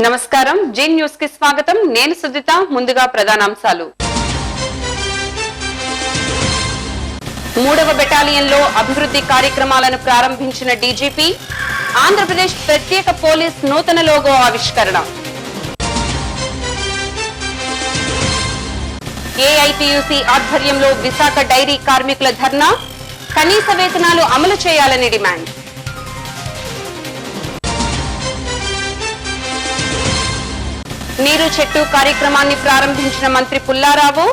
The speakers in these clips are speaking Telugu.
నమస్కారం జీ న్యూస్ కి స్వాగతం నేను సుజిత ముందుగా ప్రధానాంశాలు 3వ బెటాలియన్లో అభివృద్ధి కార్యక్రమాలను ప్రారంభించిన డీజీపీ ఆంధ్రప్రదేశ్ ప్రత్యేక పోలీస్ నూతన లోగో ఆవిష్కరణ ఏఐటీయూసీ ఆధ్వర్యంలో విశాఖ డైరీ కార్మికుల ధర్నా కనీస వేతనాలు అమలు చేయాలని డిమాండ్ నీరు చెట్టు కార్యక్రమాన్ని ప్రారంభించిన మంత్రి పుల్లారావు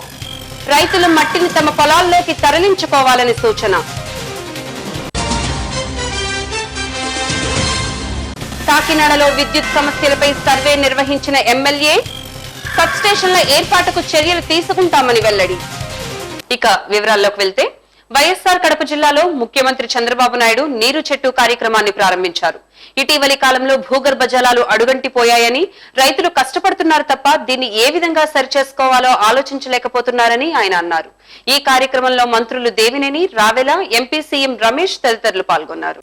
రైతులు మట్టిని తమ పొలాల్లోకి తరలించుకోవాలని సూచన కాకినాడలో విద్యుత్ సమస్యలపై సర్వే నిర్వహించిన ఎమ్మెల్యే సబ్స్టేషన్ల ఏర్పాటుకు చర్యలు తీసుకుంటామని వెల్లడి ఇక వివరాల్లోకి వెళ్తే వైఎస్ఆర్ కడప జిల్లాలో ముఖ్యమంత్రి చంద్రబాబు నాయుడు నీరు చెట్టు కార్యక్రమాన్ని ప్రారంభించారు. ఇటీవలి కాలంలో భూగర్భ జలాలు అడుగంటిపోయాయని రైతులు కష్టపడుతున్నారు తప్ప దీన్ని ఏ విధంగా సరిచేసుకోవాలో ఆలోచించలేకపోతున్నారని ఆయన అన్నారు. ఈ కార్యక్రమంలో మంత్రులు దేవినేని రావెల ఎంపీ సీఎం రమేష్ తదితరులు పాల్గొన్నారు.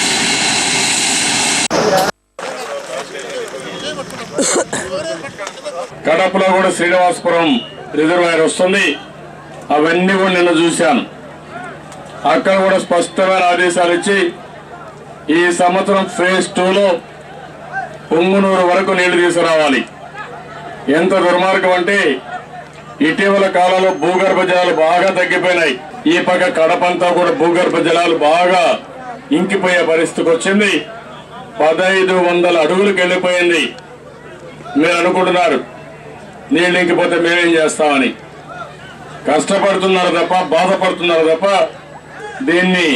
కడపలో కూడా శ్రీనివాసపురం రిజర్వాయర్ వస్తుంది. అవన్నీ కూడా నిన్న చూశాను. అక్కడ కూడా స్పష్టమైన ఆదేశాలు ఇచ్చి ఈ సంవత్సరం ఫేజ్ 2లో పొంగునూరు వరకు నీళ్లు తీసుకురావాలి. ఎంత దుర్మార్గం అంటే ఇటీవల కాలంలో భూగర్భ జలాలు బాగా తగ్గిపోయినాయి. ఈ పక్క కడపంతా కూడా భూగర్భ జలాలు బాగా ఇంకిపోయే పరిస్థితికి వచ్చింది. 1500 అడుగులకు వెళ్ళిపోయింది. మీరు అనుకుంటున్నారు నీళ్ళు ఇంకిపోతే మేమేం చేస్తామని. కష్టపడుతున్నారు తప్ప బాధపడుతున్నారు తప్ప దీన్ని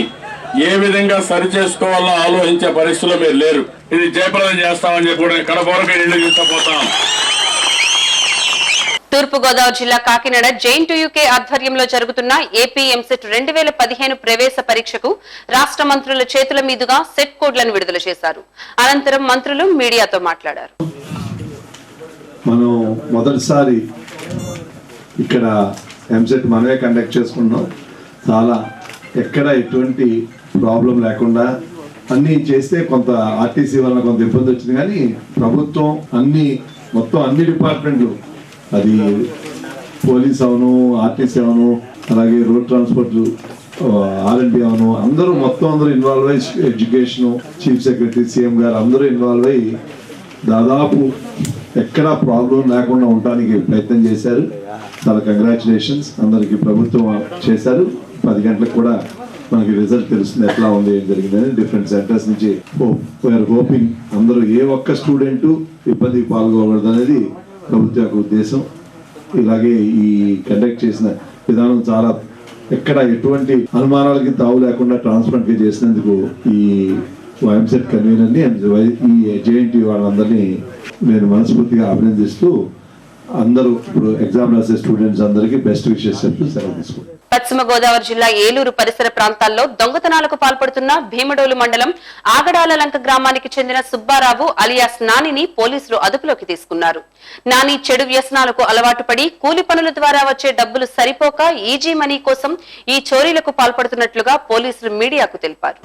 ఏ విధంగా సరి చేసుకోవాలో ఆలోచించే పరిస్థితుల్లో మీరు లేరు. ఇది జయప్రదం చేస్తామని చెప్పి కూడా కడప వరకు నీళ్లు తీసుకుపోతాం. తూర్పుగోదావరి జిల్లా కాకినాడ జేఎన్టీయూకే ఆధ్వర్యంలో జరుగుతున్న ఏపీ ఎంసెట్ 2015 ప్రవేశ పరీక్షకు రాష్ట్ర మంత్రుల చేతుల మీదుగా సెట్ కోడ్లను విడుదల చేశారు. అనంతరం మంత్రులు మీడియాతో మాట్లాడారు. మనం మొదటిసారి ఇక్కడ ఎంసెట్ మనమే కండక్ట్ చేసుకున్నాం. చాలా ఎక్కడ ఎటువంటి ప్రాబ్లం లేకుండా అన్నీ చేస్తే కొంత ఆర్టీసీ వలన కొంత ఇబ్బంది వచ్చింది. కానీ ప్రభుత్వం మొత్తం అన్ని డిపార్ట్మెంట్లు, అది పోలీస్ అవను, ఆర్టీసీ అవను, అలాగే రోడ్ ట్రాన్స్పోర్ట్, ఆర్ఎండ్బి అవను, అందరూ ఇన్వాల్వ్ అయ్యి, ఎడ్యుకేషను, చీఫ్ సెక్రటరీ, సీఎం గారు అందరూ ఇన్వాల్వ్ అయ్యి దాదాపు ఎక్కడా ప్రాబ్లం లేకుండా ఉండడానికి ప్రయత్నం చేశారు. చాలా కంగ్రాచులేషన్స్ అందరికి. ప్రభుత్వం చేశారు. 10 గంటలకు కూడా మనకి రిజల్ట్ తెలుస్తుంది ఎట్లా ఉంది, ఏం జరిగిందని. డిఫరెంట్ సెంటర్స్ నుంచి వీఆర్ హోపింగ్ అందరూ ఏ ఒక్క స్టూడెంట్ ఇబ్బందికి పాల్గొకూడదు అనేది ప్రభుత్వం యొక్క ఉద్దేశం. ఇలాగే ఈ కండక్ట్ చేసిన విధానం చాలా ఎక్కడ ఎటువంటి అనుమానాలకి తావు లేకుండా ట్రాన్స్పరెంట్ గా చేసినందుకు ఈ ఎంసెట్ కన్వీనర్ని ఈ జేఎన్టీ వాళ్ళందరినీ నేను మనస్ఫూర్తిగా అభినందిస్తూ అందరూ ఇప్పుడు ఎగ్జామ్ రాసే స్టూడెంట్స్ అందరికీ బెస్ట్ విషెస్ చెప్తూ సెలవు తీసుకుంటారు. పశ్చిమ గోదావరి జిల్లా ఏలూరు పరిసర ప్రాంతాల్లో దొంగతనాలకు పాల్పడుతున్న భీమడోలు మండలం ఆగడాల లంక గ్రామానికి చెందిన సుబ్బారావు అలియాస్ నానిని పోలీసులు అదుపులోకి తీసుకున్నారు. నాని చెడు వ్యసనాలకు అలవాటు పడి కూలి పనుల ద్వారా వచ్చే డబ్బులు సరిపోక ఈజీ మనీ కోసం ఈ చోరీలకు పాల్పడుతున్నట్లుగా పోలీసులు మీడియాకు తెలిపారు.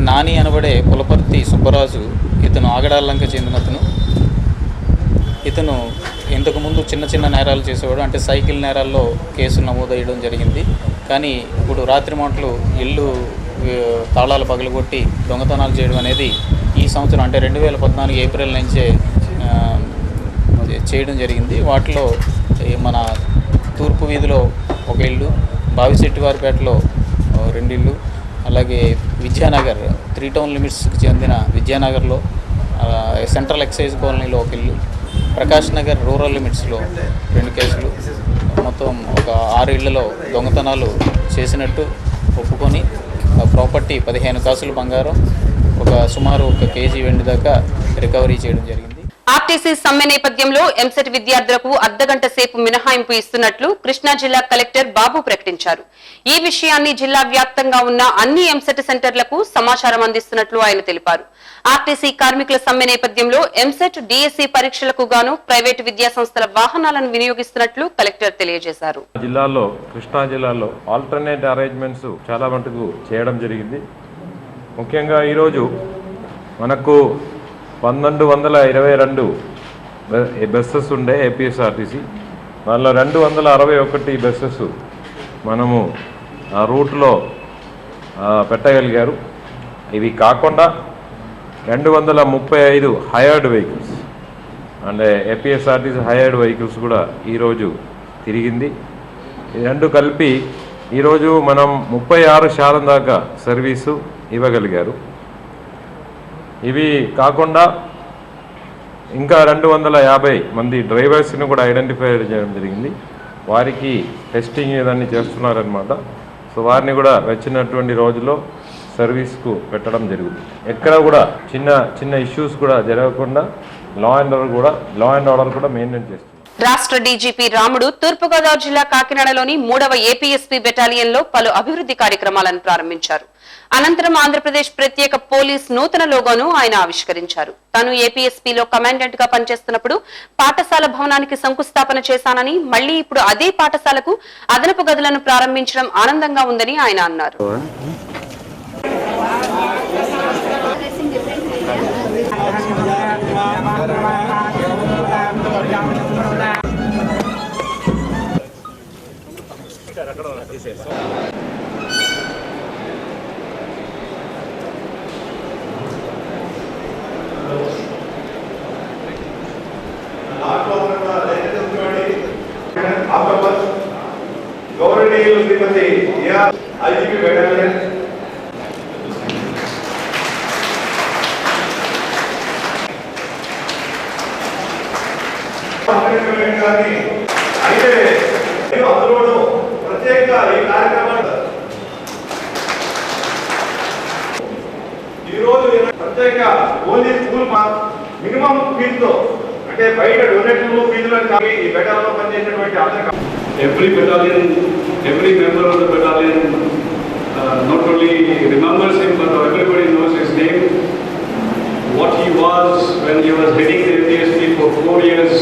నాని అనబడే పులపర్తి సుబ్బరాజు, ఇతను ఆగడాలంక చెందినతను. ఇతను ఇంతకుముందు చిన్న నేరాలు చేసేవాడు. అంటే సైకిల్ నేరాల్లో కేసులు నమోదయ్యడం జరిగింది. కానీ ఇప్పుడు రాత్రి మాటలు ఇల్లు తాళాలు పగలగొట్టి దొంగతనాలు చేయడం అనేది ఈ సంవత్సరం అంటే 2014 ఏప్రిల్ నుంచే చేయడం జరిగింది. వాటిలో మన తూర్పు వీధిలో ఒక ఇల్లు, బావిశెట్టివారిపేటలో 2 ఇళ్ళు, అలాగే విద్యానగర్ 3 టౌన్ లిమిట్స్కి చెందిన విద్యానగర్లో సెంట్రల్ ఎక్సైజ్ కాలనీలో 1 ఇల్లు, ప్రకాష్ నగర్ రూరల్ లిమిట్స్లో 2 కేసులు, మొత్తం ఒక 6 ఇళ్లలో దొంగతనాలు చేసినట్టు ఒప్పుకొని ప్రాపర్టీ 15 కాసులు బంగారం, సుమారు 1 కేజీ వెండి దాకా రికవరీ చేయడం జరిగింది. ఆర్టీసీ సమ్మె నేపథ్యంలో ఎంసెట్ విద్యార్థులకు అర్ధగంట సేపు మినహాయింపు ఇస్తున్నట్లు కృష్ణా జిల్లా కలెక్టర్ బాబు ప్రకటించారు. ఈ విషయాన్ని జిల్లా వ్యాప్తంగా ఉన్న అన్ని ఎంసెట్ సెంటర్లకు సమాచారం అందిస్తున్నట్లు ఆయన తెలిపారు. ఆర్టీసీ కార్మికుల సమ్మె నేపథ్యంలో ఎంసెట్, డిఎస్సి పరీక్షలకు గాను ప్రైవేటు విద్యా సంస్థల వాహనాలను వినియోగిస్తున్నట్లు కలెక్టర్ తెలియజేశారు. కృష్ణా జిల్లాలో ఆల్టర్నేట్ అరేంజ్మెంట్స్ చాలా మటుకు చేయడం జరిగింది. ముఖ్యంగా ఈరోజు మనకు 1222 బస్సెస్ ఉండే ఏపీఎస్ఆర్టీసీ, దానిలో 261 బస్సెస్ మనము ఆ రూట్లో పెట్టగలిగారు. ఇవి కాకుండా 235 హైర్డ్ వెహికల్స్ అంటే ఏపీఎస్ఆర్టీసీ హైర్డ్ వెహికల్స్ కూడా ఈరోజు తిరిగింది. ఈ రెండు కలిపి ఈరోజు మనం 36% దాకా సర్వీసు ఇవ్వగలిగారు. ఇవి కాకుండా ఇంకా 250 మంది డ్రైవర్స్ని కూడా ఐడెంటిఫై చేయడం జరిగింది. వారికి టెస్టింగ్ ఇవన్నీ చేస్తున్నారనమాట. సో వారిని కూడా వచ్చినటువంటి రోజుల్లో సర్వీస్కు పెట్టడం జరుగుతుంది. ఎక్కడ కూడా చిన్న ఇష్యూస్ కూడా జరగకుండా లా అండ్ ఆర్డర్ కూడా మెయింటైన్ చేస్తుంది. రాష్ట్ర డీజీపీ రాముడు తూర్పుగోదావరి జిల్లా కాకినాడలోని 3వ ఏపీఎస్పీ బెటాలియన్లో పలు అభివృద్ధి కార్యక్రమాలను ప్రారంభించారు. అనంతరం ఆంధ్రప్రదేశ్ ప్రత్యేక పోలీస్ నూతన లోగోను ఆయన ఆవిష్కరించారు. తాను ఏపీఎస్పీలో కమాండెంట్ గా పనిచేస్తున్నప్పుడు పాఠశాల భవనానికి శంకుస్థాపన చేశానని, మళ్లీ ఇప్పుడు అదే పాఠశాలకు అదనపు గదులను ప్రారంభించడం ఆనందంగా ఉందని ఆయన అన్నారు. గౌరవనీయులు శ్రీమతి ఐజీపీ బెటాలియన్ అయితే అందులోనూ ప్రత్యేకంగా ఈ కార్యక్రమాన్ని ఈరోజు ప్రత్యేక ఓన్లీ స్కూల్ మినిమం ఫీజుతో అంటే బయట డొనేషన్లు ఫీజులను కానీ ఈ బెటాలియన్లో పనిచేసినటువంటి అందరికీ every battalion, every member of the battalion not only remembers him but everybody knows his name, what he was when he was heading the APSP for 4 years,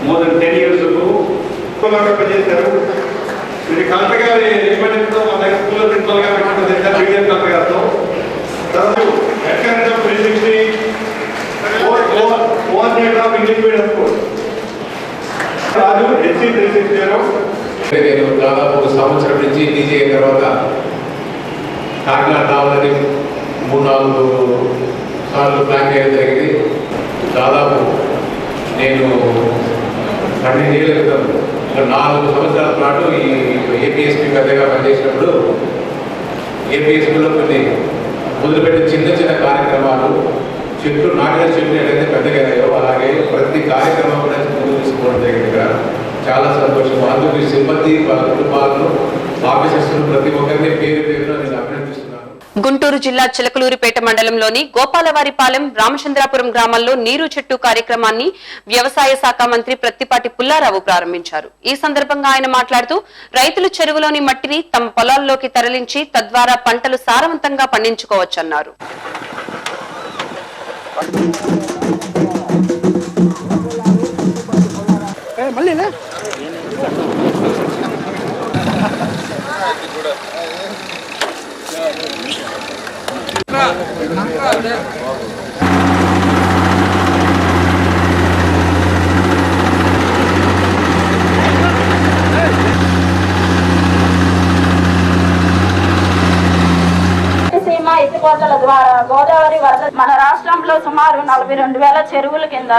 more than 10 years ago. పనిచేశారు. మీరు కలెక్టర్ గారి రికమెండేషన్తో మన దగ్గర స్కూల్లో ప్రిన్సిపల్గా పెట్టిన మీడియం కలెక్టర్ గారితో head of 360 coordinator of English medium school Raju HC 360. నేను దాదాపు 1 సంవత్సరం నుంచి టీచర్ అయిన తర్వాత కాకినాడ రావాలని 3-4 సార్లు ప్లాన్ చేయడం జరిగింది. దాదాపు నేను 12 ఏళ్ళ క్రితం 4 సంవత్సరాల పాటు ఈ ఏపీఎస్పీ పెద్దగా పనిచేసినప్పుడు ఏపీఎస్పీలో కొన్ని మొదలుపెట్టిన చిన్న కార్యక్రమాలు చెట్లు నాటిన చెట్లు ఏదైతే పెద్దగా అయ్యాయో అలాగే ప్రతి కార్యక్రమం కూడా ముందు తీసుకోవడం జరిగింది. ఇక్కడ చాలా సంతోషం. అందుకు సిబ్బంది, వాళ్ళ కుటుంబాలను, ఆఫీసర్స్ ప్రతి ఒక్కరిని పేరున నేను అభినందిస్తున్నాను. గుంటూరు జిల్లా చిలకలూరిపేట మండలంలోని గోపాలవారిపాలెం, రామచంద్రాపురం గ్రామాల్లో నీరు చెట్టు కార్యక్రమాన్ని వ్యవసాయ శాఖ మంత్రి ప్రత్తిపాటి పుల్లారావు ప్రారంభించారు. ఈ సందర్భంగా ఆయన మాట్లాడుతూ రైతులు చెరువులోని మట్టిని తమ పొలాల్లోకి తరలించి తద్వారా పంటలు సారవంతంగా పండించుకోవచ్చన్నారు. ఎత్తిపోతల ద్వారా గోదావరి వరద మన రాష్ట్రంలో సుమారు 42,000 చెరువుల కింద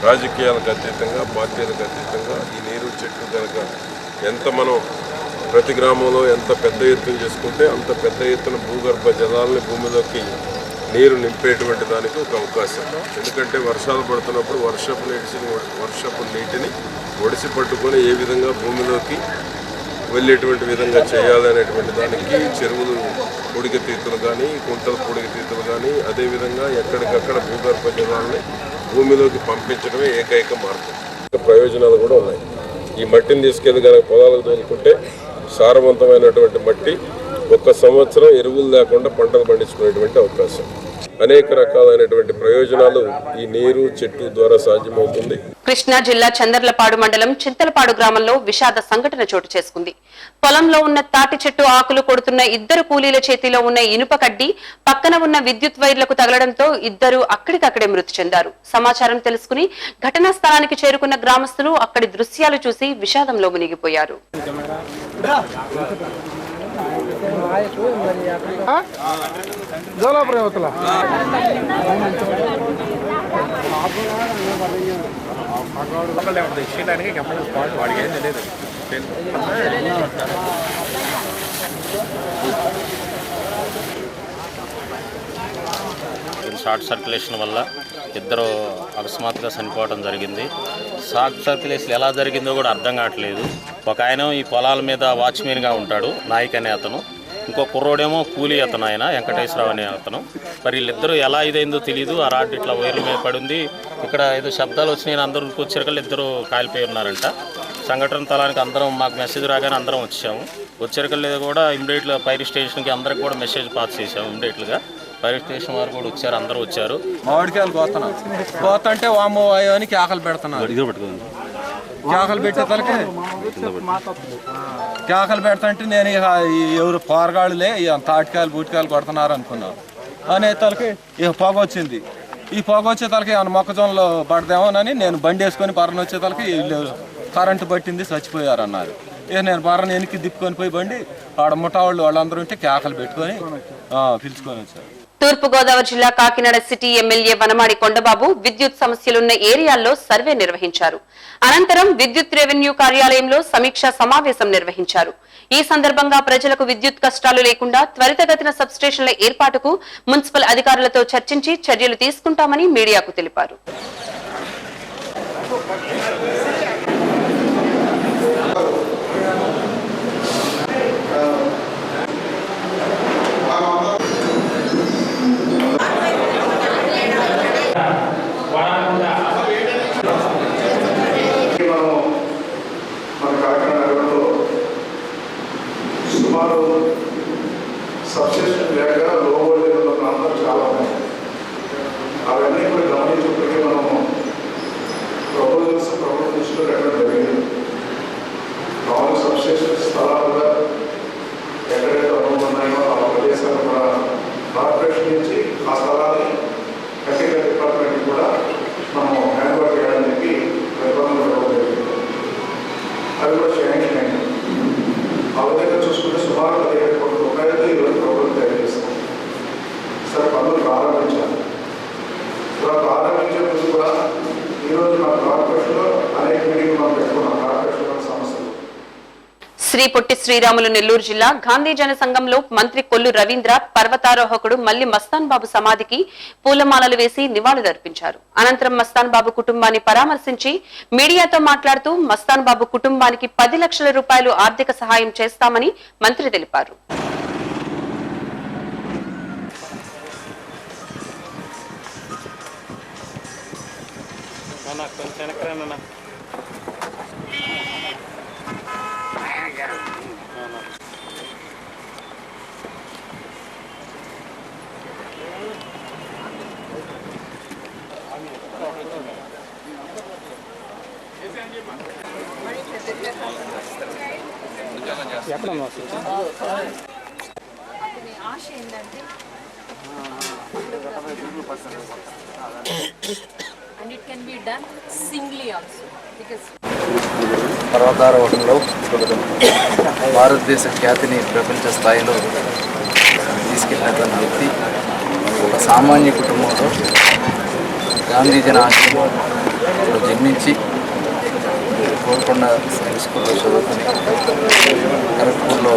రాజకీయాలకు అతీతంగా, పార్టీలకు అతీతంగా ఈ నీరు చెట్టు కనుక ఎంత మనం ప్రతి గ్రామంలో ఎంత పెద్ద ఎత్తున చేసుకుంటే అంత పెద్ద ఎత్తున భూగర్భ జలాలని భూమిలోకి నీరు నింపేటువంటి దానికి ఒక అవకాశం. ఎందుకంటే వర్షాలు పడుతున్నప్పుడు వర్షపు నీటిని ఒడిసి పట్టుకొని ఏ విధంగా భూమిలోకి వెళ్ళేటువంటి విధంగా చేయాలనేటువంటి దానికి చెరువులు పొడిగతీతలు కానీ కుంటల పొడిగతీతలు కానీ అదేవిధంగా ఎక్కడికక్కడ భూగర్భ జలాలని భూమిలోకి పంపించడమే ఏకైక మార్గం. ప్రయోజనాలు కూడా ఉన్నాయి. ఈ మట్టిని తీసుకెళ్లి కనుక పొలాలకు తోలుకుంటే సారవంతమైనటువంటి మట్టి 1 సంవత్సరం ఎరువులు లేకుండా పంటలు పండించుకునేటువంటి అవకాశం, అనేక రకాలైనటువంటి ప్రయోజనాలు ఈ నీరు చెట్టు ద్వారా సాధ్యమవుతుంది. కృష్ణా జిల్లా చందర్లపాడు మండలం చింతలపాడు గ్రామంలో విషాద సంఘటన చోటు చేసుకుంది. పొలంలో ఉన్న తాటి చెట్టు ఆకులు కొడుతున్న 2 కూలీల చేతిలో ఉన్న ఇనుప కడ్డీ పక్కన ఉన్న విద్యుత్ వైర్లకు తగలడంతో 2 అక్కడికక్కడే మృతి చెందారు. సమాచారం తెలుసుకుని ఘటనా స్థలానికి చేరుకున్న గ్రామస్తులు అక్కడి దృశ్యాలు చూసి విషాదంలో మునిగిపోయారు. షార్ట్ సర్క్యులేషన్ వల్ల 2 అకస్మాత్తుగా చనిపోవడం జరిగింది. షార్ట్ సర్క్యులేషన్ ఎలా జరిగిందో కూడా అర్థం కావట్లేదు. ఒక ఆయన ఈ పొలాల మీద వాచ్మెన్గా ఉంటాడు, నాయక్ అనే అతను. ఇంకో కుర్రోడేమో కూలీ అతను, ఆయన వెంకటేశ్వరరావు అనే అతను. మరి వీళ్ళిద్దరూ ఎలా ఇదైందో తెలియదు. ఆ రాడ్ ఇట్లా వైర్ల మీద పడింది. ఇక్కడ ఏదో శబ్దాలు వచ్చినాయి, అందరూ వచ్చేరికలు 2 కాలిపోయి ఉన్నారంట. సంఘటన స్థలానికి అందరం, మాకు మెసేజ్ రాగానే అందరం వచ్చాము. వచ్చేరికలు కూడా ఇమ్మీడియట్గా ఫైర్ స్టేషన్కి అందరికి కూడా మెసేజ్ పాస్ చేసాము. ఇమ్మీడియట్గా ఫైర్ స్టేషన్ వారు కూడా వచ్చారు, అందరూ వచ్చారు. మామిడికాయలు కోతంటే వామో అయ్యో అని కేకలు పెడుతున్నారు. కేకలు పెట్టేతలకి కేకలు పెడతంటే నేను ఎవరు పోరగాళ్ళులే తాటికాయలు బూటికాయలు కొడుతున్నారు అనుకున్నాను. అనేతలకి ఇక పొగ వచ్చింది. ఈ పొగ వచ్చేతలకి ఏమైనా మొక్కజొన్నలో పడదేమోనని నేను బండి వేసుకొని పర్రని వచ్చేతలకి కరెంటు పట్టింది, చచ్చిపోయారు అన్నారు. ఇక నేను పర్రని వెనక్కి దిప్పుకొని పోయి బండి ఆడ ముఠావాళ్ళు వాళ్ళందరూ ఉంటే కేకలు పెట్టుకొని పిలుచుకొని వచ్చారు. తూర్పు గోదావరి జిల్లా కాకినాడ సిటీ ఎమ్మెల్యే వనమాడి కొండబాబు విద్యుత్ సమస్యలున్న ఏరియాల్లో సర్వే నిర్వహించారు. అనంతరం విద్యుత్ రెవెన్యూ కార్యాలయంలో సమీక్షా సమావేశం నిర్వహించారు. ఈ సందర్భంగా ప్రజలకు విద్యుత్ కష్టాలు లేకుండా త్వరితగతిన సబ్స్టేషన్ల ఏర్పాటుకు మున్సిపల్ అధికారులతో చర్చించి చర్యలు తీసుకుంటామని మీడియాకు తెలిపారు. సబ్స్టేషన్ లేక లో వోల్టేజ్ ఉన్న ప్రాంతాలు చాలా ఉన్నాయి. అవన్నీ కూడా గమనించినప్పటికీ మనము ప్రపోజల్స్ ప్రభుత్వ దృష్టిలో పెట్టడం జరిగింది. మామూలు సబ్స్టేషన్ స్థలాలుగా ఎక్కడైతే అనుభవం ఉన్నాయో ఆ ప్రదేశాలు కూడా కార్పొరేషన్ నుంచి ఆ స్థలాన్ని టెక్నికల్ డిపార్ట్మెంట్ కూడా మనము హ్యాండ్ ఓవర్ చేయడానికి ప్రతిపాదనలు పెట్టడం జరిగింది. అవి కూడా శాంక్షన్ అయింది. ఆ విధంగా చూసుకుంటే సుమారు 17 కోట్ల రూపాయలతో ఈరోజు ప్రభుత్వం తయారు చేస్తాం. సరే, పనులు ప్రారంభించాలి. ఇలా ప్రారంభించే ముందు కూడా ఈరోజు మన కార్పొరేషన్లో అనేక మీటింగ్లు మనం పెట్టుకున్నాం. కార్పొరేషన్లో సమస్యలు. శ్రీ పొట్టి శ్రీరాములు నెల్లూరు జిల్లా గాంధీ జన సంఘంలో మంత్రి కొల్లు రవీంద్ర పర్వతారోహకుడు మల్లి మస్తాన్ బాబు సమాధికి పూలమాలలు వేసి నివాళులర్పించారు. అనంతరం మస్తాన్ బాబు కుటుంబాన్ని పరామర్శించి మీడియాతో మాట్లాడుతూ మస్తాన్ బాబు కుటుంబానికి 10 లక్షల రూపాయలు ఆర్థిక సహాయం చేస్తామని మంత్రి తెలిపారు. ఆశ ఏంటంటే and it can be done singly also because పర్వతారోహణలో భారతదేశ ఖ్యాతిని ప్రపంచ స్థాయిలో తీసుకెళ్ళినటువంటి వ్యక్తి ఒక సామాన్య కుటుంబంలో గాంధీజన ఆశ్రమంలో జన్మించి కోరుకొండ హై స్కూల్లో చదువుకుని ఖరగ్పూర్లో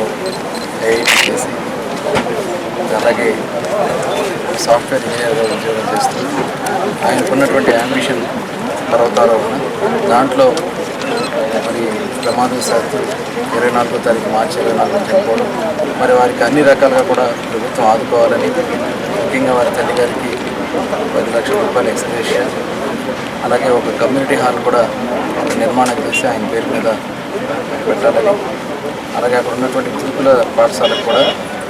ఐఐటి చేసి అలాగే సాఫ్ట్వేర్ ఇంజనీర్గా ఉద్యోగం చేస్తూ ఆయనకున్నటువంటి అంబిషన్ పర్వతారోహణ. దాంట్లో మరి ప్రమాదవశాత్తు 24వ తారీఖు మార్చి 24 చనిపోవడం, మరి వారికి అన్ని రకాలుగా కూడా ప్రభుత్వం ఆదుకోవాలని, ముఖ్యంగా వారి తల్లి గారికి 10 లక్షల రూపాయల ఎక్స్గ్రేషియా, అలాగే ఒక కమ్యూనిటీ హాల్ కూడా ఒక నిర్మాణం చేసి ఆయన పేరు మీద పెట్టాలని, అలాగే అక్కడ ఉన్నటువంటి గురుకుల పాఠశాలకు కూడా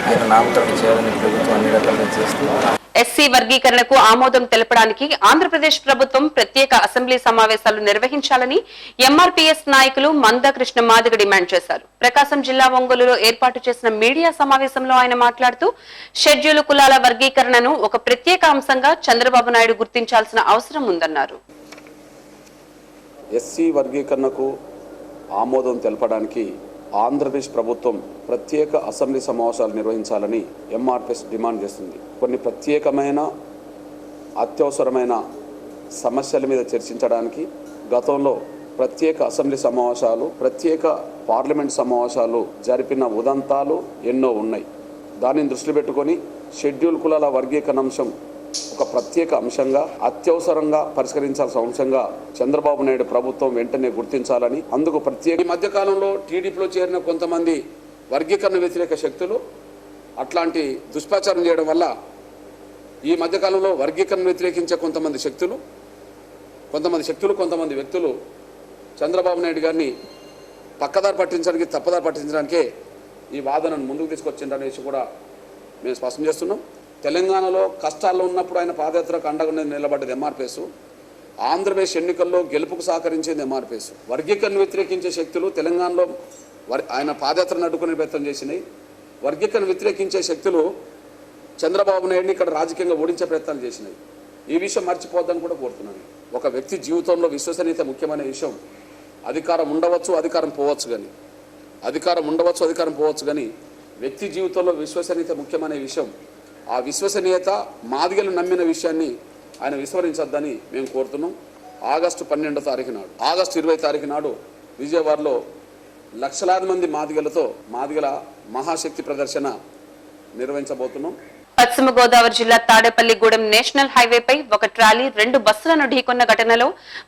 ఆయన నామకరణం చేయాలని ప్రభుత్వం అన్ని రకాలుగా చేస్తుంది. ఎస్సీ వర్గీకరణకు ఆమోదం తెలపడానికి ఆంధ్రప్రదేశ్ ప్రభుత్వం ప్రత్యేక అసెంబ్లీ సమావేశాలు నిర్వహించాలని ఎంఆర్పీఎస్ నాయకులు మందకృష్ణ మాదిగ డిమాండ్ చేశారు. ప్రకాశం జిల్లా ఒంగోలులో ఏర్పాటు చేసిన మీడియా సమావేశంలో ఆయన మాట్లాడుతూ షెడ్యూల్ కులాల వర్గీకరణను ఒక ప్రత్యేక అంశంగా చంద్రబాబు నాయుడు గుర్తించాల్సిన అవసరం ఉందన్నారు. ఎస్సీ వర్గీకరణకు ఆమోదం తెలపడానికి ఆంధ్రప్రదేశ్ ప్రభుత్వం ప్రత్యేక అసెంబ్లీ సమావేశాలు నిర్వహించాలని ఎంఆర్పిఎస్ డిమాండ్ చేస్తుంది. కొన్ని ప్రత్యేకమైన అత్యవసరమైన సమస్యల మీద చర్చించడానికి గతంలో ప్రత్యేక అసెంబ్లీ సమావేశాలు, ప్రత్యేక పార్లమెంట్ సమావేశాలు జరిపిన ఉదంతాలు ఎన్నో ఉన్నాయి. దానిని దృష్టిలో పెట్టుకొని షెడ్యూల్ కులాల వర్గీకరణ అంశం ఒక ప్రత్యేక అంశంగా, అత్యవసరంగా పరిష్కరించాల్సిన అంశంగా చంద్రబాబు నాయుడు ప్రభుత్వం వెంటనే గుర్తించాలని, అందుకు ప్రత్యేక ఈ మధ్యకాలంలో టీడీపీలో చేరిన కొంతమంది వర్గీకరణ వ్యతిరేక శక్తులు అట్లాంటి దుష్ప్రచారం చేయడం వల్ల ఈ మధ్యకాలంలో వర్గీకరణ వ్యతిరేకించే కొంతమంది వ్యక్తులు చంద్రబాబు నాయుడు గారిని పక్కదారి పట్టించడానికి, తప్పదారి పట్టించడానికే ఈ వాదనను ముందుకు తీసుకొచ్చిందనేసి కూడా మేము స్పష్టం చేస్తున్నాం. తెలంగాణలో కష్టాల్లో ఉన్నప్పుడు ఆయన పాదయాత్రకు అండగా నిలబడ్డది ఎంఆర్పిఎస్. ఆంధ్రప్రదేశ్ ఎన్నికల్లో గెలుపుకు సహకరించింది ఎంఆర్పిఎస్. వర్గీకరణ వ్యతిరేకించే శక్తులు తెలంగాణలో ఆయన పాదయాత్రను అడ్డుకునే ప్రయత్నం చేసినాయి. వర్గీకరణ వ్యతిరేకించే శక్తులు చంద్రబాబు నాయుడిని ఇక్కడ రాజకీయంగా ఓడించే ప్రయత్నాలు చేసినాయి. ఈ విషయం మర్చిపోద్దని కూడా కోరుతున్నాను. ఒక వ్యక్తి జీవితంలో విశ్వసనీయత ముఖ్యమైన విషయం. అధికారం ఉండవచ్చు, అధికారం పోవచ్చు కానీ వ్యక్తి జీవితంలో విశ్వసనీయత ముఖ్యమైన విషయం. ఆ విశ్వసనీయత మాదిగలు నమ్మిన విషయాన్ని ఆయన విస్మరించొద్దని మేము కోరుతున్నాం. ఆగస్టు 20 తారీఖు నాడు విజయవాడలో లక్షలాది మంది మాదిగల మహాశక్తి ప్రదర్శన నిర్వహించబోతున్నాం. పశ్చిమ గోదావరి జిల్లా తాడేపల్లిగూడెం నేషనల్ హైవేపై ఒక ట్రాలీ 2 బస్సులను ఢీకొన్న ఘటనలో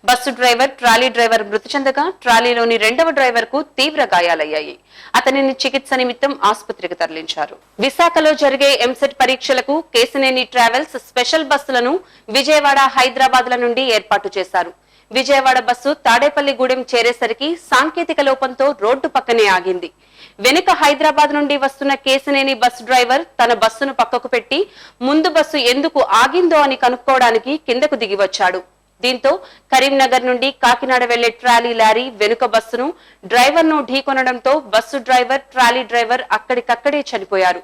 బస్సు డ్రైవర్, ట్రాలీ డ్రైవర్ మృతి చెందగా ట్రాలీలోని 2వ డ్రైవర్ కు తీవ్ర గాయాలయ్యాయి. అతనిని చికిత్స నిమిత్తం ఆసుపత్రికి తరలించారు. విశాఖలో జరిగే ఎంసెట్ పరీక్షలకు కేసినేని ట్రావెల్స్ స్పెషల్ బస్సులను విజయవాడ, హైదరాబాద్ల నుండి ఏర్పాటు చేశారు. విజయవాడ బస్సు తాడేపల్లిగూడెం చేరేసరికి సాంకేతిక లోపంతో రోడ్డు పక్కనే ఆగింది. వెనుక హైదరాబాద్ నుండి వస్తున్న కేసినేని బస్సు డ్రైవర్ తన బస్సును పక్కకు పెట్టి ముందు బస్సు ఎందుకు ఆగిందో అని కనుక్కోవడానికి కిందకు దిగి వచ్చాడు. దీంతో కరీంనగర్ నుండి కాకినాడ వెళ్లే ట్రాలీ లారీ వెనుక బస్సును, డ్రైవర్ను ఢీకొనడంతో బస్సు డ్రైవర్, ట్రాలీ డ్రైవర్ అక్కడికక్కడే చనిపోయారు.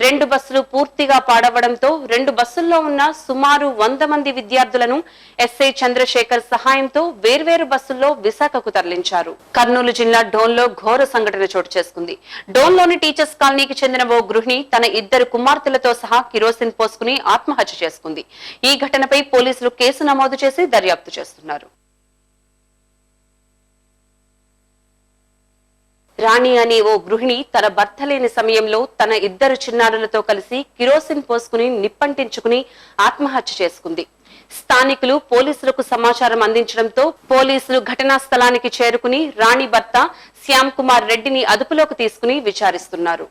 2 బస్సులు పూర్తిగా పాడవడంతో 2 బస్సుల్లో ఉన్న సుమారు 100 మంది విద్యార్థులను ఎస్ఐ చంద్రశేఖర్ సహాయంతో వేర్వేరు బస్సుల్లో విశాఖకు తరలించారు. కర్నూలు జిల్లా డోన్లో ఘోర సంఘటన చోటు చేసుకుంది. డోన్లోని టీచర్స్ కాలనీకి చెందిన ఓ గృహిణి తన 2 కుమార్తెలతో సహా కిరోసిన్ పోసుకుని ఆత్మహత్య చేసుకుంది. ఈ ఘటనపై పోలీసులు కేసు నమోదు చేసి దర్యాప్తు చేస్తున్నారు. రాణి అనే ఓ గృహిణి తన భర్త లేని సమయంలో తన 2 చిన్నారులతో కలిసి కిరోసిన్ పోసుకుని నిప్పంటించుకుని ఆత్మహత్య చేసుకుంది. స్థానికులు పోలీసులకు సమాచారం అందించడంతో పోలీసులు ఘటనా స్థలానికి చేరుకుని రాణి భర్త శ్యామ్ కుమార్ రెడ్డిని అదుపులోకి తీసుకుని విచారిస్తున్నారు.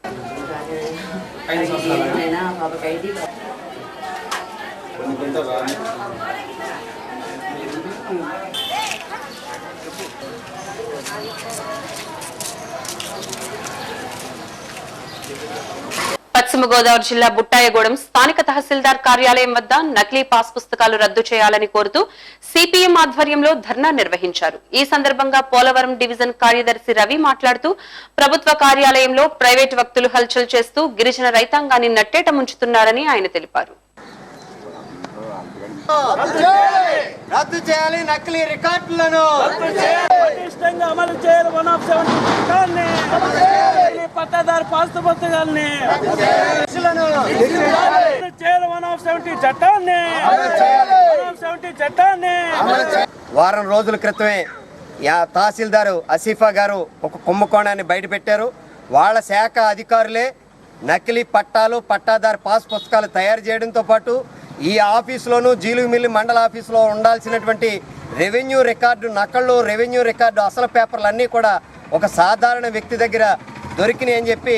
పశ్చిమ గోదావరి జిల్లా బుట్టాయగూడెం స్థానిక తహసీల్దార్ కార్యాలయం వద్ద నకిలీ పాస్ పుస్తకాలు రద్దు చేయాలని కోరుతూ సిపిఎం ఆధ్వర్యంలో ధర్నా నిర్వహించారు. ఈ సందర్భంగా పోలవరం డివిజన్ కార్యదర్శి రవి మాట్లాడుతూ ప్రభుత్వ కార్యాలయంలో ప్రైవేటు వ్యక్తులు హల్చల్ చేస్తూ గిరిజన రైతాంగాన్ని నట్టేట ముంచుతున్నారని ఆయన తెలిపారు. రద్దు చేయాలి నకిలీ రికార్డులను, పటిష్టంగా అమలు చేయాలి 170 చట్టాన్ని, పట్టాదారు పాస్ పుస్తకాలని చేయాలి 170 చట్టాన్ని. వారం రోజుల క్రితమే తహసీల్దారు ఆసిఫా గారు ఒక కుంభకోణాన్ని బయటపెట్టారు. వాళ్ళ శాఖ అధికారులే నకిలీ పట్టాలు, పట్టాదారు పాస్ పుస్తకాలు తయారు చేయడంతో పాటు ఈ ఆఫీసులోనూ జీలుమిల్లి మండల ఆఫీసులో ఉండాల్సినటువంటి రెవెన్యూ రికార్డు నకళ్ళు, రెవెన్యూ రికార్డు అసలు పేపర్లు అన్నీ కూడా ఒక సాధారణ వ్యక్తి దగ్గర దొరికినాయి అని చెప్పి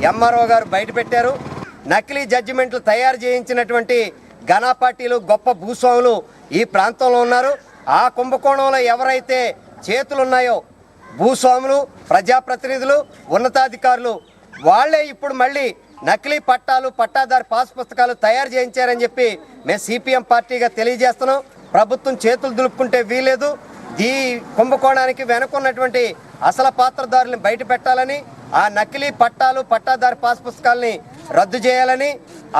ఎంఆర్ఓ గారు బయటపెట్టారు. నకిలీ జడ్జిమెంట్లు తయారు చేయించినటువంటి ఘనా పార్టీలు, గొప్ప భూస్వాములు ఈ ప్రాంతంలో ఉన్నారు. ఆ కుంభకోణంలో ఎవరైతే చేతులున్నాయో భూస్వాములు, ప్రజాప్రతినిధులు, ఉన్నతాధికారులు వాళ్లే ఇప్పుడు మళ్ళీ నకిలీ పట్టాలు, పట్టాదారు పాస్ పుస్తకాలు తయారు చేయించారని చెప్పి మేము సిపిఎం పార్టీగా తెలియజేస్తున్నాం. ప్రభుత్వం చేతులు దులుపుకుంటే వీలేదు. ఈ కుంభకోణానికి వెనుకున్నటువంటి అసలు పాత్రదారులను బయట పెట్టాలని, ఆ నకిలీ పట్టాలు, పట్టాదారు పాస్ పుస్తకాలని రద్దు చేయాలని,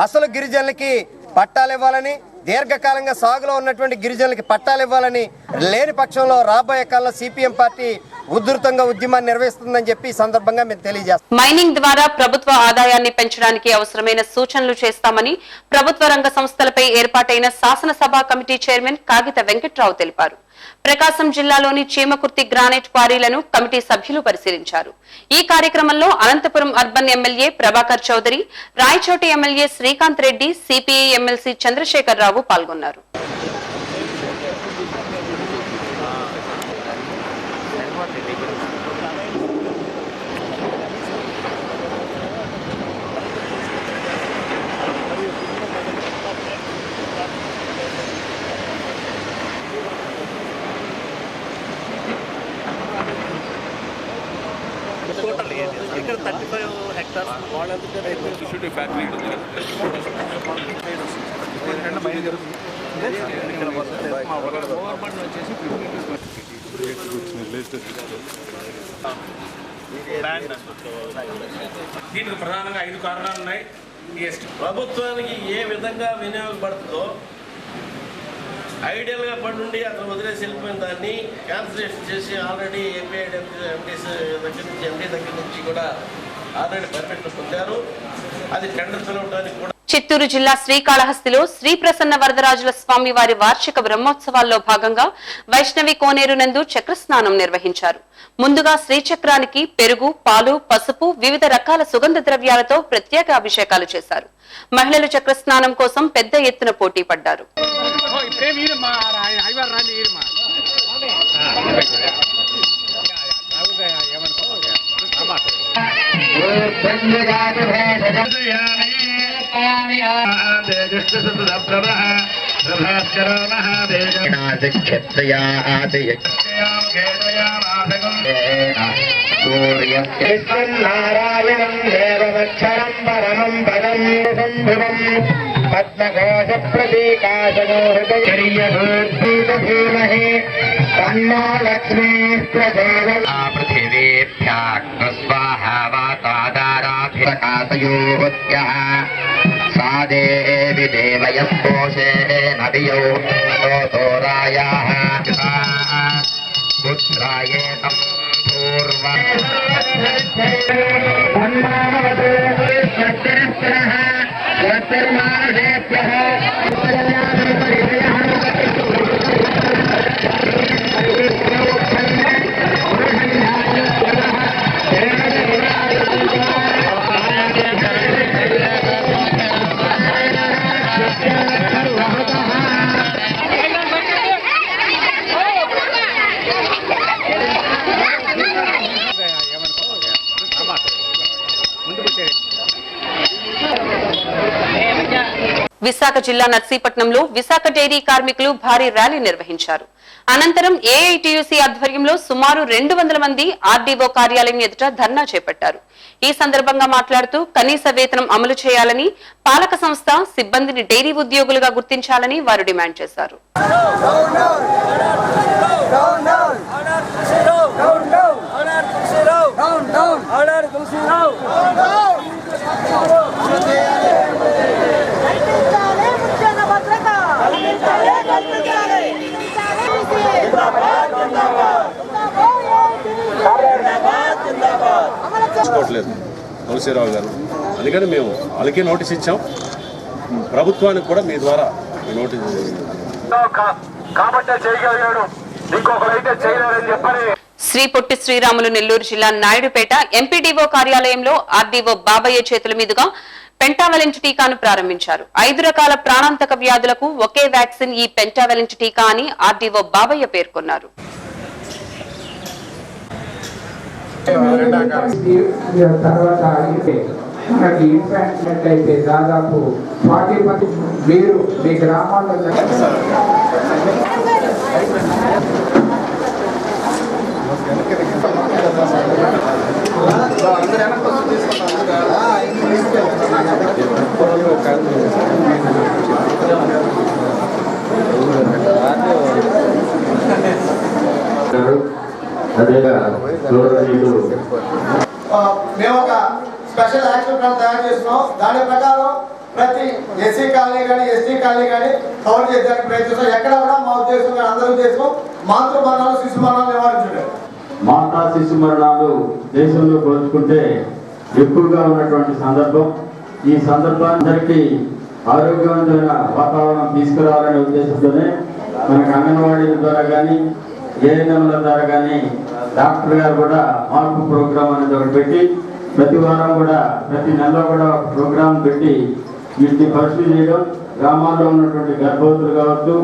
అసలు గిరిజనులకి పట్టాలు ఇవ్వాలని, దీర్ఘకాలంగా సాగులో ఉన్నటువంటి గిరిజనులకి పట్టాలు ఇవ్వాలని, లేని పక్షంలో రాబోయే కాలంలో సిపిఎం పార్టీ ఉధృతంగా ఉద్యమాన్ని నిర్వహిస్తుందని చెప్పి ఈ సందర్భంగా మేము తెలియజేస్తాం. మైనింగ్ ద్వారా ప్రభుత్వ ఆదాయాన్ని పెంచడానికి అవసరమైన సూచనలు చేస్తామని ప్రభుత్వ రంగ సంస్థలపై ఏర్పాటైన శాసనసభ కమిటీ చైర్మన్ కాగిత వెంకట్రావు తెలిపారు. ప్రకాశం జిల్లాలోని చీమకుర్తి గ్రానైట్ క్వారీలను కమిటీ సభ్యులు పరిశీలించారు. ఈ కార్యక్రమంలో Anantapuram urban MLA Prabhakar Chowdary, Rayachoti MLA Srikanth Reddy, CPI MLC Chandrasekhar Rao పాల్గొన్నారు. ఇక్కడ 35 హెక్టార్స్ వాళ్ళంతా ఫ్యాక్టరీ దీనికి ప్రధానంగా 5 కారణాలు ఉన్నాయి. ప్రభుత్వానికి ఏ విధంగా వినియోగపడుతుందో ఐడియల్గా పడుండి అతను వదిలేసి వెళ్ళిపోయిన దాన్ని క్యాన్సిలేషన్ చేసి ఆల్రెడీ ఏపీఐ ఎండీ దగ్గర నుంచి కూడా ఆల్రెడీ పర్మిషన్ పొందారు. అది టెండర్ పిలవడానికి కూడా. చిత్తూరు జిల్లా శ్రీకాళహస్తిలో శ్రీ ప్రసన్న వరదరాజుల స్వామి వారి వార్షిక బ్రహ్మోత్సవాల్లో భాగంగా వైష్ణవి కోనేరు నందు చక్రస్నానం నిర్వహించారు. ముందుగా శ్రీచక్రానికి పెరుగు, పాలు, పసుపు, వివిధ రకాల సుగంధ ద్రవ్యాలతో ప్రత్యేక అభిషేకాలు చేశారు. మహిళలు చక్రస్నానం కోసం పెద్ద ఎత్తున పోటీ పడ్డారు. నారాయణం దేవవక్షరం పరమం పదం సంభవం పద్మఘోష ప్రతీకాశో హృదయధీమహే తన్నో లక్ష్మీ ప్రచోదయాత్. పృథివీభ్యాస్వాహ వాతాదారాభికాశయోత్యః సా దేవి దేవయం పోషేణ ధియో సోరాయాః పుత్రాయేతం పూర్వం విశాఖ జిల్లా నర్సీపట్నంలో విశాఖ డైరీ కార్మికులు భారీ ర్యాలీ నిర్వహించారు. అనంతరం ఏఐటియుసి ఆధ్వర్యంలో సుమారు 200 మంది ఆర్డీఓ కార్యాలయం ఎదుట ధర్నా చేపట్టారు. ఈ సందర్భంగా మాట్లాడుతూ కనీస వేతనం అమలు చేయాలని, పాలక సంస్థ సిబ్బందిని డైరీ ఉద్యోగులుగా గుర్తించాలని వారు డిమాండ్ చేశారు. తీసుకోవట్లేదు తులసిరావు గారు. అందుకని మేము వాళ్ళకే నోటీస్ ఇచ్చాం, ప్రభుత్వానికి కూడా మీ ద్వారా నోటీస్ కాబట్టి చేయగలిగాడు, ఇంకొకరైతే చేయలేరని చెప్పని. శ్రీ పొట్టి శ్రీరాములు నెల్లూరు జిల్లా నాయుడుపేట ఎంపీడీఓ కార్యాలయంలో ఆర్డీఓ బాబయ్య చేతుల మీదుగా పెంటావలెంట్ టీకాను ప్రారంభించారు. 5 రకాల ప్రాణాంతక వ్యాధులకు ఒకే వ్యాక్సిన్ ఈ పెంటావలెంట్ టీకా అని ఆర్డీఓ బాబయ్య పేర్కొన్నారు. తర్వాత మనకి ఇన్ఫాక్ట్ అయితే దాదాపు 40 మీరు మీ గ్రామాల్లో మేము ఒక స్పెషల్ యాక్షన్ ప్లాన్ తయారు చేస్తున్నాం. దాని ప్రకారం ప్రతి ఎస్సీ కాలనీ కానీ ఎస్టీ కాలనీ కానీ కవర్ చేయడానికి ప్రయత్నిస్తాం. ఎక్కడ కూడా మా ఉద్దేశం కానీ అందరి ఉద్దేశం మాతృ మరణాలు శిశు మరణాలు నివారించడం. మాతా శిశు మరణాలు దేశంలో పోల్చుకుంటే ఎక్కువగా ఉన్నటువంటి సందర్భం. ఈ సందర్భానికి ఆరోగ్యవంతమైన వాతావరణం తీసుకురావాలనే ఉద్దేశంతోనే మనకు అంగన్వాడీల ద్వారా కానీ ఏఎన్ఎంల ద్వారా కానీ డాక్టర్ గారు కూడా మార్పు ప్రోగ్రాం అనేది ఒకటి పెట్టి ప్రతి వారం కూడా ప్రతి నెలలో కూడా ఒక ప్రోగ్రాం పెట్టి వీటిని పరిశీలి చేయడం, గ్రామాల్లో ఉన్నటువంటి గర్భవతులు కావచ్చు,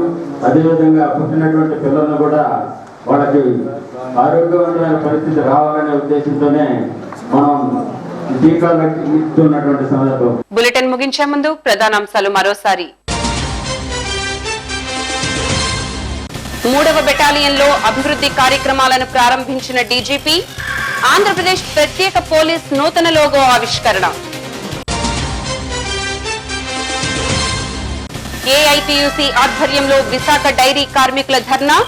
అదేవిధంగా పుట్టినటువంటి పిల్లలను కూడా వాళ్ళకి ఆరోగ్యవంతమైన పరిస్థితి రావాలనే ఉద్దేశంతోనే మనం టీకాలు ఇస్తున్నటువంటి సందర్భం. బులెటిన్ ముగించే ముందు ప్రధానాంశాలు మరోసారి. 3వ బెటాలియన్లో అభివృద్ధి కార్యక్రమాలను ప్రారంభించిన డీజీపీ. ఆంధ్రప్రదేశ్ ప్రత్యేక పోలీస్ నూతన లోగో ఆవిష్కరణ. ఏఐటీయూసీ ఆధ్వర్యంలో విశాఖ డైరీ కార్మికుల ధర్నా.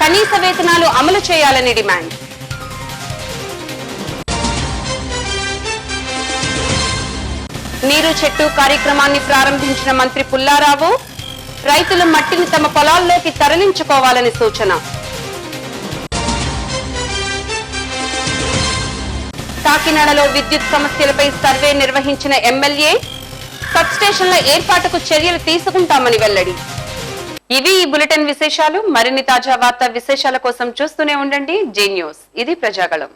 కనీస వేతనాలు అమలు చేయాలని డిమాండ్. నీరు చెట్టు కార్యక్రమాన్ని ప్రారంభించిన మంత్రి పుల్లారావు. రైతులు మట్టిని తమ పొలాల్లోకి తరలించుకోవాలని సూచన. కాకినాడలో విద్యుత్ సమస్యలపై సర్వే నిర్వహించిన ఎమ్మెల్యే. సబ్స్టేషన్ల ఏర్పాటుకు చర్యలు తీసుకుంటామని వెల్లడి. ఇవి ఈ బులెటిన్ విశేషాలు. మరిన్ని తాజా వార్తా విశేషాల కోసం చూస్తూనే ఉండండి జే న్యూస్. ఇది ప్రజాగళం.